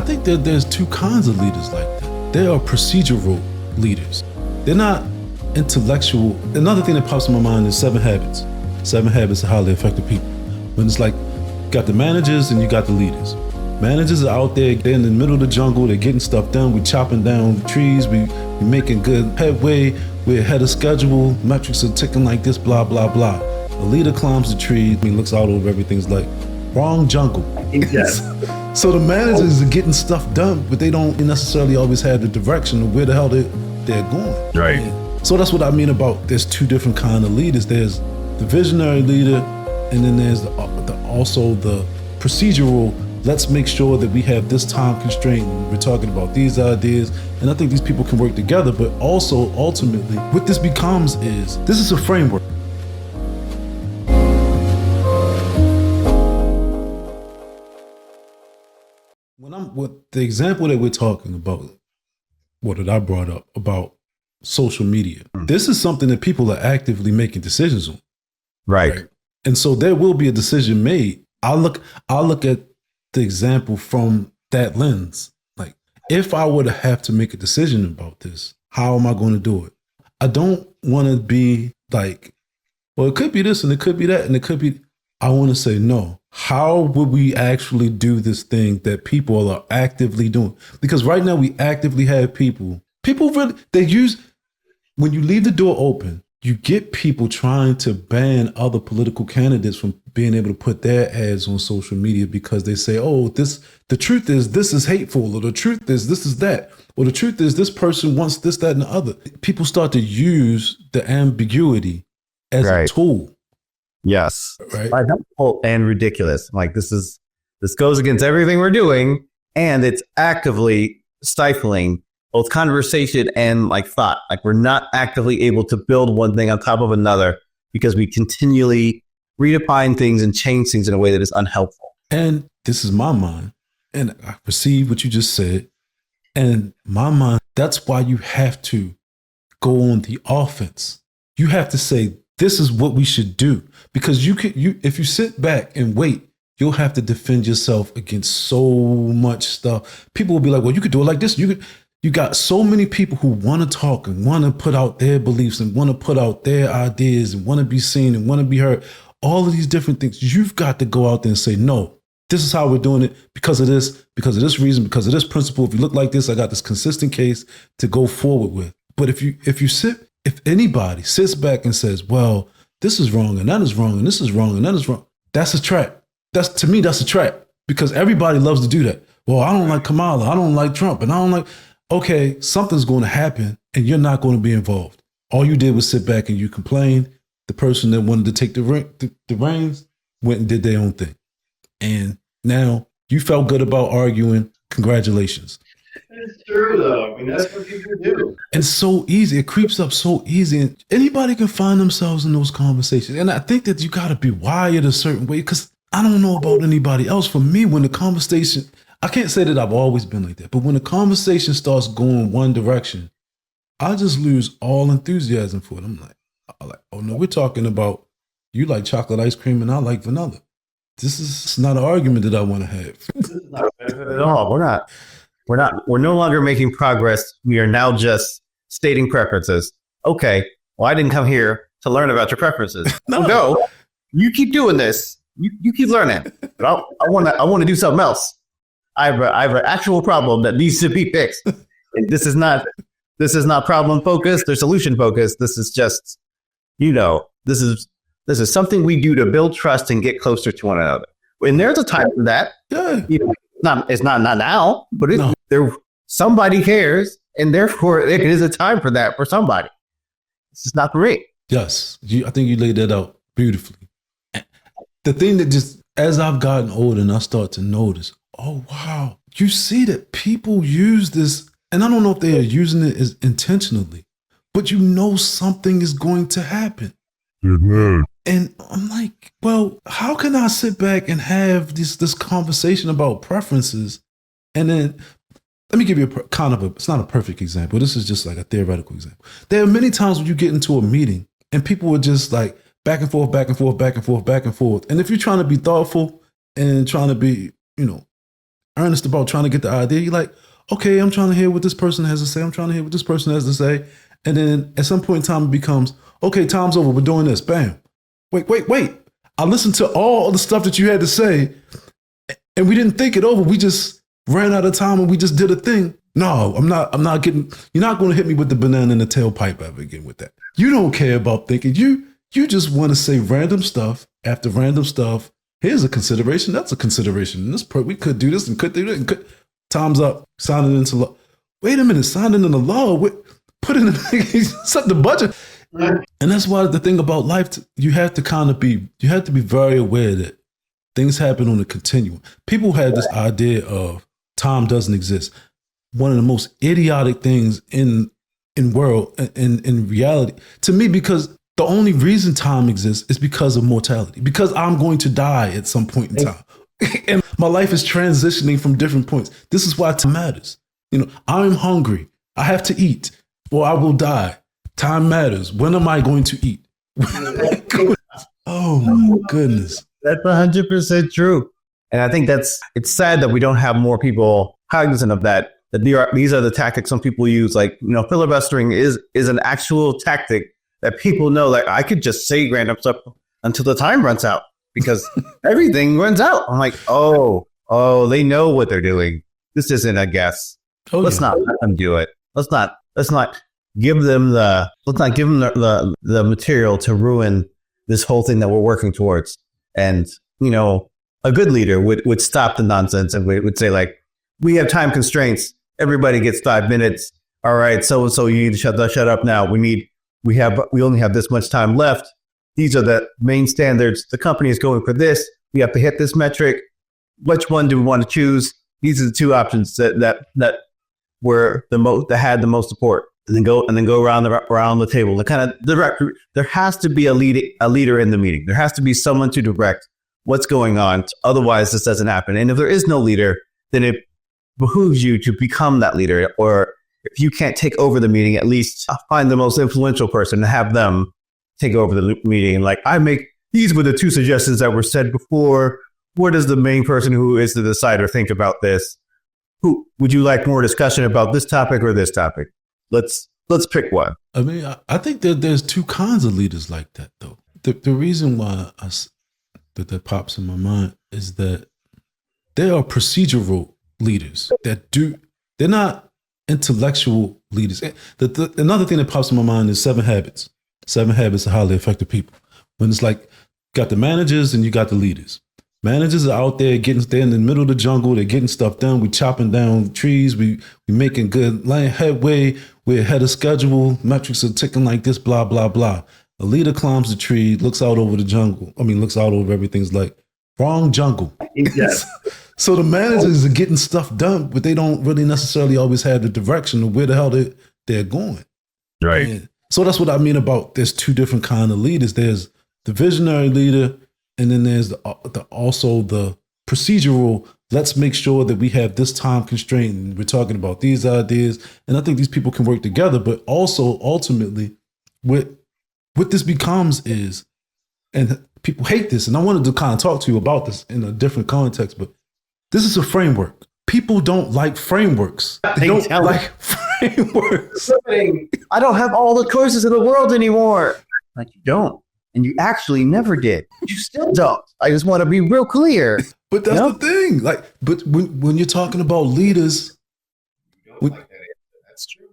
think that there's two kinds of leaders like that. There are procedural leaders. They're not intellectual. Another thing that pops in my mind is 7 Habits. 7 Habits of Highly Effective People. When it's like, you got the managers and you got the leaders. Managers are out there, they're in the middle of the jungle, they're getting stuff done, we're chopping down trees, we're making good headway, we're ahead of schedule, metrics are ticking like this, blah, blah, blah. The leader climbs the tree, he looks out over everything's like, wrong jungle. Yes. So the managers are getting stuff done, but they don't necessarily always have the direction of where the hell they're going. Right. And so that's what I mean about there's 2 different kind of leaders. There's the visionary leader, and then there's also the procedural. Let's make sure that we have this time constraint. We're talking about these ideas. And I think these people can work together, but also ultimately what this becomes is, this is a framework. With the example that we're talking about, what did I brought up about social media? This is something that people are actively making decisions on. Right. And so there will be a decision made. I'll look at the example from that lens. Like, if I were to have to make a decision about this, how am I going to do it? I don't want to be like, well, it could be this and it could be that and it could be, I want to say, no, how would we actually do this thing that people are actively doing? Because right now we actively have people really, when you leave the door open, you get people trying to ban other political candidates from being able to put their ads on social media because they say, oh, the truth is this is hateful, or the truth is this is that, or the truth is this person wants this, that, and the other. People start to use the ambiguity as a tool. Yes. Right. Helpful and ridiculous. Like this goes against everything we're doing, and it's actively stifling both conversation and like thought. Like we're not actively able to build one thing on top of another because we continually redefine things and change things in a way that is unhelpful. And this is my mind, and I receive what you just said. And my mind, that's why you have to go on the offense. You have to say, this is what we should do, because if you sit back and wait, you'll have to defend yourself against so much stuff. People will be like, well, you could do it like this. You got so many people who want to talk and want to put out their beliefs and want to put out their ideas and want to be seen and want to be heard. All of these different things. You've got to go out there and say, no, this is how we're doing it because of this reason, because of this principle. If you look like this, I got this consistent case to go forward with. But if anybody sits back and says, well, this is wrong and that is wrong and this is wrong and that is wrong, that's a trap. To me, that's a trap, because everybody loves to do that. Well, I don't like Kamala, I don't like Trump, and I don't like, okay, something's going to happen and you're not going to be involved. All you did was sit back and you complained. The person that wanted to take the reins went and did their own thing. And now you felt good about arguing. Congratulations. It's true, though. I mean, that's what people do. It's so easy. It creeps up so easy. And anybody can find themselves in those conversations. And I think that you got to be wired a certain way, because I don't know about anybody else. For me, when the conversation, I can't say that I've always been like that, but when the conversation starts going one direction, I just lose all enthusiasm for it. I'm like, oh no, we're talking about you like chocolate ice cream and I like vanilla. This is not an argument that I want to have. Not at all. We're no longer making progress. We are now just stating preferences. Okay, well, I didn't come here to learn about your preferences. No, you keep doing this. You keep learning. But I want to do something else. I have an actual problem that needs to be fixed. And this is not problem focused or solution focused. This is just, this is something we do to build trust and get closer to one another. And there's a time for that. Yeah. It's not now, but somebody cares, and therefore it is a time for that for somebody. It's just not for me. Yes, I think you laid that out beautifully. The thing that just, as I've gotten older and I start to notice, oh wow, you see that people use this, and I don't know if they are using it as intentionally, but something is going to happen. Mm-hmm. And I'm like, well, how can I sit back and have this conversation about preferences? And then let me give you it's not a perfect example. This is just like a theoretical example. There are many times when you get into a meeting and people are just like back and forth, back and forth, back and forth, back and forth. And if you're trying to be thoughtful and trying to be, earnest about trying to get the idea. You're like, okay, I'm trying to hear what this person has to say. I'm trying to hear what this person has to say. And then at some point in time, it becomes, okay, time's over. We're doing this. Bam. Wait. I listened to all the stuff that you had to say, and we didn't think it over. We just ran out of time and we just did a thing. No, I'm not getting, you're not going to hit me with the banana in the tailpipe ever again with that. You don't care about thinking. You just want to say random stuff after random stuff. Here's a consideration. That's a consideration. We could do this and could do that. And time's up. Signing into law. Wait a minute. Signing into law. Put in set the budget. And that's why the thing about life, you have to be very aware that things happen on a continuum. People had this idea of time doesn't exist. One of the most idiotic things in reality to me, because the only reason time exists is because of mortality, because I'm going to die at some point in time. And my life is transitioning from different points. This is why time matters. I'm hungry. I have to eat or I will die. Time matters. When am I going to eat? Oh my goodness. That's 100% true. And I think it's sad that we don't have more people cognizant of that. These are the tactics some people use. Like, filibustering is an actual tactic that people know. Like, I could just say random stuff until the time runs out because everything runs out. I'm like, oh, they know what they're doing. This isn't a guess. Let's not let them do it. Let's not give them the material to ruin this whole thing that we're working towards. And, a good leader would stop the nonsense and would say, like, we have time constraints. Everybody gets 5 minutes. All right. So you need to shut up now. We only have this much time left. These are the main standards. The company is going for this. We have to hit this metric. Which one do we want to choose? These are the two options that were that had the most support. And then go around the table. The kind of direct. There has to be a leader in the meeting. There has to be someone to direct what's going on. Otherwise, this doesn't happen. And if there is no leader, then it behooves you to become that leader. Or if you can't take over the meeting, at least find the most influential person and have them take over the meeting. Like, these were the two suggestions that were said before. What does the main person who is the decider think about this? Who would you like more discussion about this topic or this topic? Let's pick one. I mean, I think that there's two kinds of leaders like that, though. The reason why that pops in my mind is that they are procedural leaders they're not intellectual leaders. Another thing that pops in my mind is 7 Habits. 7 Habits of Highly Effective People. When it's like, got the managers and you got the leaders. Managers are out there they're in the middle of the jungle. They're getting stuff done. We chopping down trees. We making good headway. We're ahead of schedule. Metrics are ticking like this, blah, blah, blah. The leader climbs the tree, looks out over the jungle. Looks out over everything's like, wrong jungle. Yes. So the managers are getting stuff done, but they don't really necessarily always have the direction of where the hell they're going. Right. And so that's what I mean about there's two different kind of leaders. There's the visionary leader, and then there's also the procedural. Let's make sure that we have this time constraint, and we're talking about these ideas. And I think these people can work together, but also ultimately what this becomes is, and people hate this, and I wanted to kind of talk to you about this in a different context, but this is a framework. People don't like frameworks. They don't like frameworks. I don't have all the choices in the world anymore. Like, you don't. And you actually never did. You still don't. I just want to be real clear. But that's the thing. Like, but when you're talking about leaders, That's true.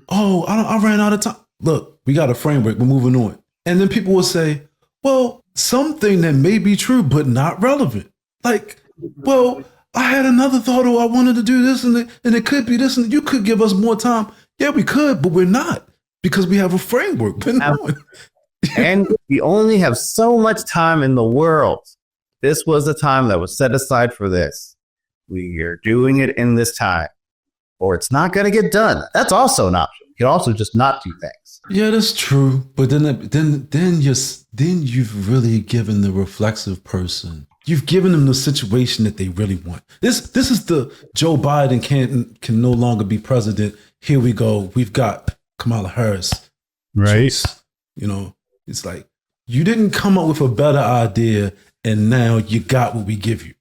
Oh, I ran out of time. Look, we got a framework. We're moving on. And then people will say, well, something that may be true, but not relevant. Like, well, I had another thought, or I wanted to do this, and it could be this, and you could give us more time. Yeah, we could, but we're not, because we have a framework. And we only have so much time in the world. This was the time that was set aside for this. We are doing it in this time, or it's not going to get done. That's also an option. You can also just not do things. Yeah, that's true. But then you've really given the reflexive person. You've given them the situation that they really want. This is the Joe Biden can no longer be president. Here we go. We've got Kamala Harris. Right. Jeez. It's like, you didn't come up with a better idea, and now you got what we give you.